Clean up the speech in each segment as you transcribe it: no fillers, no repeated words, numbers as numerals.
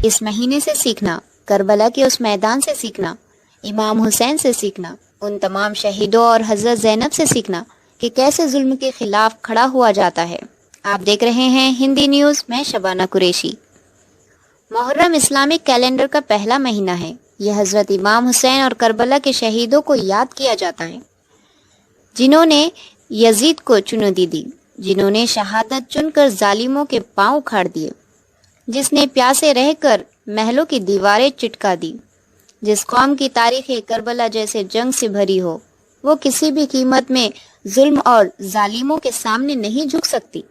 اس مہینے سے سیکھنا، کربلا کے اس میدان سے سیکھنا، امام حسین سے سیکھنا، ان تمام شہیدوں اور حضرت زینب سے سیکھنا کہ کیسے ظلم کے خلاف کھڑا ہوا جاتا ہے۔ آپ دیکھ رہے ہیں ہندی نیوز، میں شبانہ قریشی۔ محرم اسلامک کیلنڈر کا پہلا مہینہ ہے۔ یہ حضرت امام حسین اور کربلا کے شہیدوں کو یاد کیا جاتا ہے، جنہوں نے یزید کو چنودی دی، جنہوں نے شہادت چن کر ظالموں کے پاؤں اکھاڑ دیے، جس نے پیاسے رہ کر محلوں کی دیواریں چٹکا دی۔ جس قوم کی تاریخ کربلا جیسے جنگ سے بھری ہو، وہ کسی بھی قیمت میں ظلم اور ظالموں کے سامنے نہیں جھک سکتی۔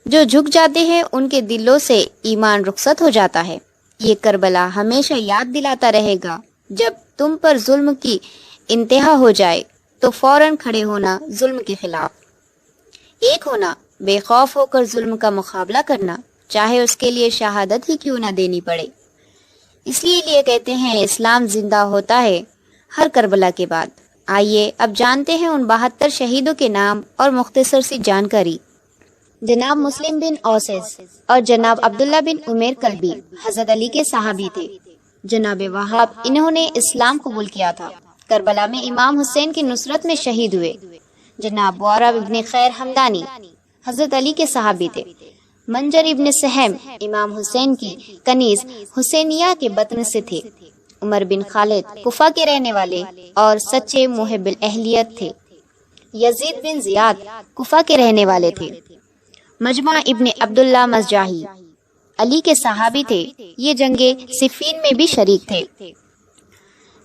جو جھک جاتے ہیں ان کے دلوں سے ایمان رخصت ہو جاتا ہے۔ یہ کربلا ہمیشہ یاد دلاتا رہے گا، جب تم پر ظلم کی انتہا ہو جائے تو فوراً کھڑے ہونا ظلم کے خلاف، ایک ہونا، بے خوف ہو کر ظلم کا مقابلہ کرنا، چاہے اس کے لیے شہادت ہی کیوں نہ دینی پڑے۔ اس لیے کہتے ہیں اسلام زندہ ہوتا ہے ہر کربلا کے بعد۔ آئیے اب جانتے ہیں ان 72 شہیدوں کے نام اور مختصر سی جانکاری۔ جناب مسلم بن اوسیس اور جناب عبداللہ بن عمیر کلبی حضرت علی کے صحابی تھے۔ جناب وہاب، انہوں نے اسلام قبول کیا تھا، کربلا میں امام حسین کی نصرت میں شہید ہوئے۔ جناب بورا ابن خیر حمدانی حضرت علی کے صحابی تھے۔ منجر ابن سہم امام حسین کی کنیز حسینیہ کے بطن سے تھے۔ عمر بن خالد کوفہ کے رہنے والے اور سچے محب الاہلیت تھے۔ یزید بن زیاد کوفہ کے رہنے والے تھے۔ مجمع ابن عبداللہ مزجاہی علی کے صحابی تھے، یہ جنگ صفین میں بھی شریک تھے۔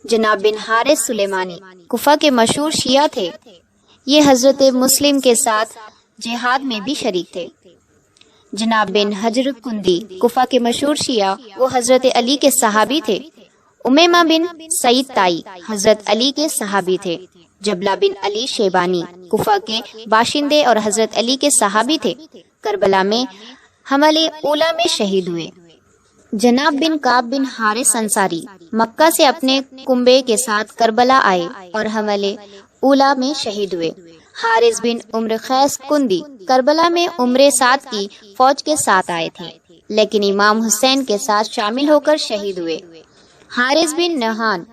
جناب بن حارث سلیمانی کوفہ کے مشہور شیعہ تھے، یہ حضرت مسلم کے ساتھ جہاد میں بھی شریک تھے۔ جناب بن حجر کندی کوفہ کے مشہور شیعہ، وہ حضرت علی کے صحابی تھے۔ امیمہ بن سعید تائی حضرت علی کے صحابی تھے۔ جبلہ بن علی شیبانی کوفہ کے باشندے اور حضرت علی کے صحابی تھے، کربلا میں حملے اولا میں شہید ہوئے۔ جناب بن کعب بن حارث انصاری مکہ سے اپنے کنبے کے ساتھ کربلا آئے اور حملے اولا میں شہید ہوئے۔ حارث بن عمر خیس کندی کربلا میں عمر سعد کی فوج کے ساتھ آئے تھے، لیکن امام حسین کے ساتھ شامل ہو کر شہید ہوئے۔ حارث بن نہان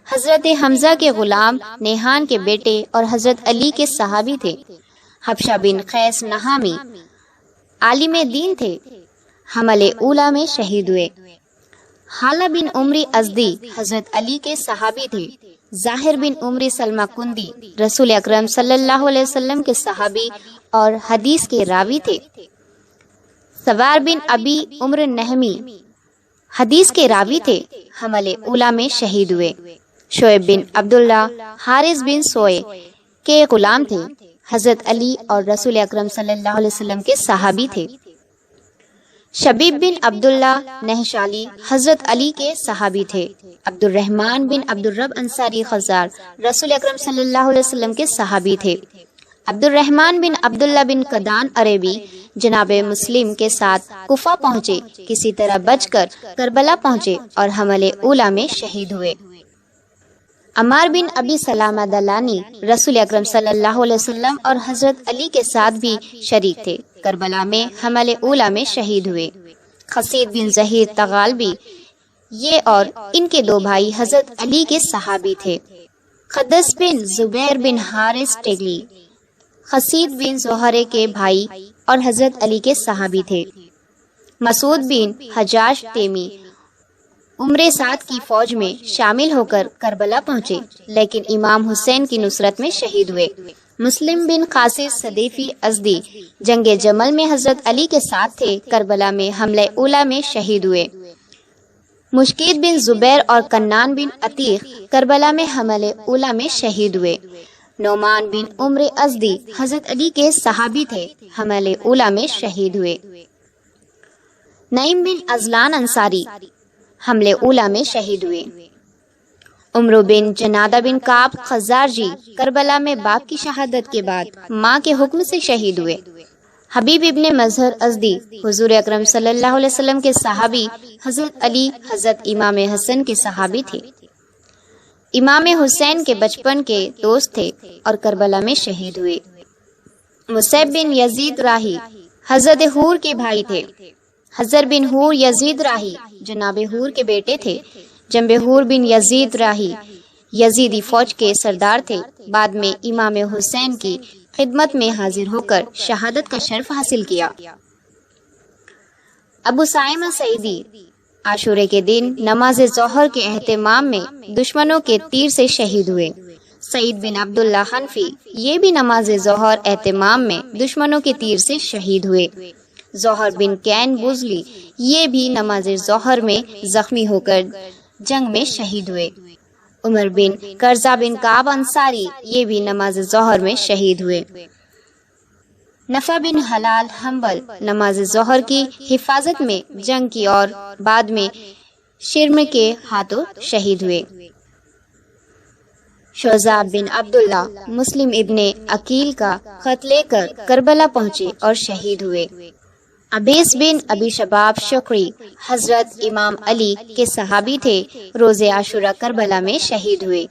حضرت حمزہ کے غلام نیہان کے بیٹے اور حضرت علی کے صحابی تھے۔ حبشہ بن قیس نہامی عالم دین تھے، حملے اولا میں شہید ہوئے۔ حالہ بن عمری ازدی حضرت علی کے صحابی تھے۔ ظاہر بن عمری سلمہ کندی رسول اکرم صلی اللہ علیہ وسلم کے صحابی اور حدیث کے راوی تھے۔ سوار بن ابی عمر نہمی حدیث کے راوی تھے، حملے اولا میں شہید ہوئے۔ شعیب بن عبداللہ حارث بن سوئے کے غلام تھے، حضرت علی اور رسول اکرم صلی اللہ علیہ وسلم کے صحابی تھے۔ شبیب بن عبداللہ نہشالی حضرت علی کے صحابی تھے۔ عبد الرحمن بن عبد الرب انصاری خزار رسول اکرم صلی اللہ علیہ وسلم کے صحابی تھے۔ عبد الرحمن بن عبداللہ بن قدان عربی جناب مسلم کے ساتھ کوفہ پہنچے، کسی طرح بچ کر کربلا پہنچے اور حملے اولا میں شہید ہوئے۔ عمار بن ابی سلامہ دلانی رسول اکرم صلی اللہ علیہ وسلم اور حضرت علی کے ساتھ بھی شریک تھے، کربلا میں حملے اولا میں شہید ہوئے۔ خسید بن ظہیر تغالبی، یہ اور ان کے 2 بھائی حضرت علی کے صحابی تھے۔ قدس بن زبیر بن حارث ٹیگلی خسید بن زہرے کے بھائی اور حضرت علی کے صحابی تھے۔ مسعود بن حجاج تیمی عمر سعد کی فوج میں شامل ہو کر کربلا پہنچے، لیکن امام حسین کی نصرت میں شہید ہوئے۔ مسلم بن قاسر صدیفی ازدی جنگ جمل میں حضرت علی کے ساتھ تھے، کربلا میں حملہ اولا میں شہید ہوئے۔ مشکید بن زبیر اور کنان بن عتیق کربلا میں حملہ اولا میں شہید ہوئے۔ نعمان بن عمر ازدی حضرت علی کے صحابی تھے، حملہ اولا میں شہید ہوئے۔ نعیم بن ازلان انصاری حملے اولا میں شہید ہوئے۔ عمرو بن جنادہ بن کعب خزارجی کربلا میں باپ کی شہادت کے بعد ماں کے حکم سے شہید ہوئے۔ حبیب ابن مظہر ازدی حضور اکرم صلی اللہ علیہ وسلم کے صحابی، حضرت علی حضرت امام حسن کے صحابی تھے۔ امام حسین کے بچپن کے دوست تھے اور کربلا میں شہید ہوئے۔ مصعب بن یزید راہی حضرت حور کے بھائی تھے، حضر بن حور یزید راہی جناب حور کے بیٹے تھے۔ جنب حور بن یزید راہی یزیدی فوج کے سردار تھے۔ بعد میں امام حسین کی خدمت میں حاضر ہو کر شہادت کا شرف حاصل کیا۔ ابو سائمہ سعیدی عاشورے کے دن نماز ظہر کے اہتمام میں دشمنوں کے تیر سے شہید ہوئے۔ سعید بن عبداللہ حنفی یہ بھی نماز ظہر اہتمام میں دشمنوں کے تیر سے شہید ہوئے۔ زہر بن کین بوزلی یہ بھی نماز ظہر میں زخمی ہو کر جنگ میں شہید ہوئے۔ عمر بن کرزہ بن کعب انصاری یہ بھی نماز ظہر میں شہید ہوئے۔ نفع بن حلال حنبل نماز ظہر کی حفاظت میں جنگ کی اور بعد میں شرم کے ہاتھوں شہید ہوئے۔ شوزا بن عبداللہ مسلم ابن عقیل کا خط لے کر کربلا پہنچے اور شہید ہوئے۔ عبیس بن ابی شباب شکری حضرت امام علی کے صحابی تھے، روز عاشورہ کربلا میں شہید ہوئے۔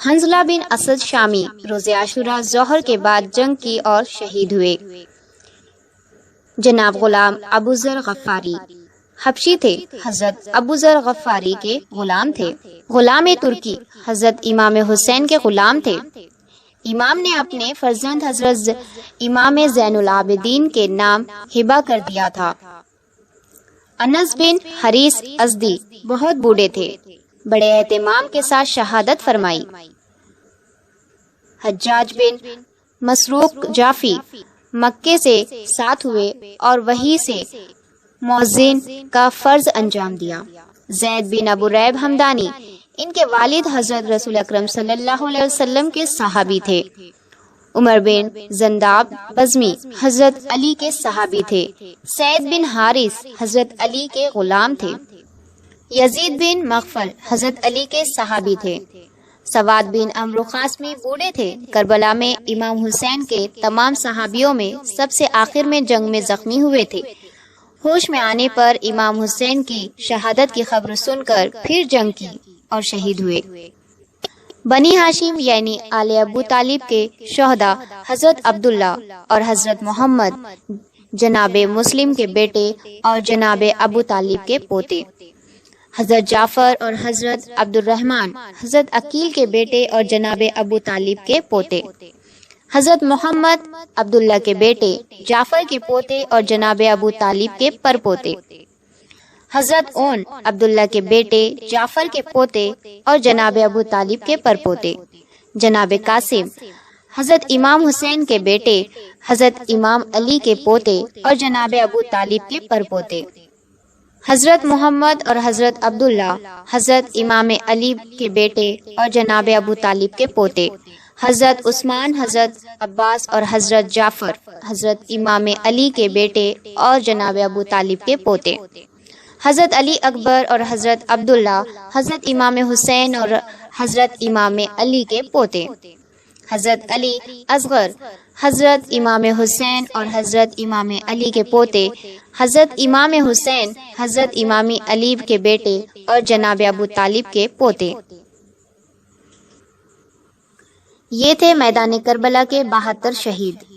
حنظلہ بن اسد شامی روز عاشورہ ظہر کے بعد جنگ کی اور شہید ہوئے۔ جناب غلام ابو ذر غفاری حبشی تھے، حضرت ابو ذر غفاری کے غلام تھے۔ غلام ترکی حضرت امام حسین کے غلام تھے۔ امام نے اپنے فرزند حضرت امام زین العابدین کے نام ہبہ کر دیا تھا۔ انس بن حریث ازدی بہت بوڑھے تھے، بڑے اہتمام کے ساتھ شہادت فرمائی۔ حجاج بن مسروق جعفی مکے سے ساتھ ہوئے اور وہیں سے مؤذن کا فرض انجام دیا۔ زید بن ابو ریب ہمدانی ان کے والد حضرت رسول اکرم صلی اللہ علیہ وسلم کے صحابی تھے۔ عمر بن زنداب بزمی حضرت علی کے صحابی تھے۔ سعید بن حارث حضرت علی کے غلام تھے۔ یزید بن مغفل حضرت علی کے صحابی تھے۔ سواد بن عمرو قاسمی بوڑھے تھے۔ کربلا میں امام حسین کے تمام صحابیوں میں سب سے آخر میں جنگ میں زخمی ہوئے تھے۔ ہوش میں آنے پر امام حسین کی شہادت کی خبر سن کر پھر جنگ کی اور شہید ہوئے۔ بنی ہاشم یعنی آل ابو طالب کے شہداء حضرت عبداللہ اور حضرت محمد جناب مسلم کے بیٹے اور جناب ابو طالب کے پوتے، حضرت جعفر اور حضرت عبد الرحمن حضرت عقیل کے بیٹے اور جناب ابو طالب کے پوتے، حضرت محمد عبداللہ کے بیٹے جعفر کے پوتے اور جناب ابو طالب کے پرپوتے، حضرت اون عبداللہ کے بیٹے جعفر کے پوتے اور جناب ابو طالب کے پرپوتے، جناب قاسم حضرت امام حسین کے بیٹے حضرت امام علی کے پوتے اور جناب ابو طالب کے پرپوتے، حضرت محمد اور حضرت عبداللہ حضرت امام علی کے بیٹے اور جناب ابو طالب کے پوتے، حضرت عثمان حضرت عباس اور حضرت جعفر حضرت امام علی کے بیٹے اور جناب ابو طالب کے پوتے، حضرت علی اکبر اور حضرت عبداللہ حضرت امام حسین اور حضرت امام علی کے پوتے، حضرت علی اصغر حضرت امام حسین اور حضرت امام علی کے پوتے، حضرت امام حسین حضرت امام علی کے بیٹے اور جناب ابو طالب کے پوتے۔ یہ تھے میدان کربلا کے 72 شہید۔